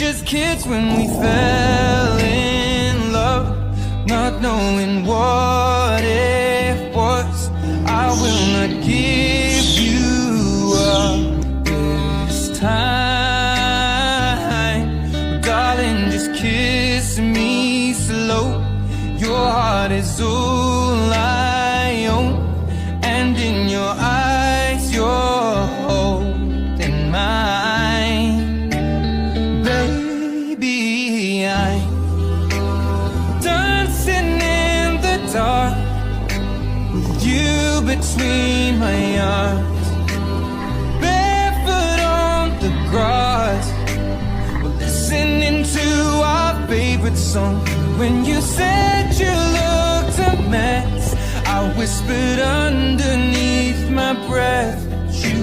just kids when we fell in love, not knowing what it was. I will not give you up this time, darling, just kiss me slow. Your heart is all I own, and in your eyes you're holding mine. Baby, I'm dancing in the dark with you between my arms, barefoot on the grass. We're listening to our favorite song. When you said you looked a mess, I whispered underneath my breath that you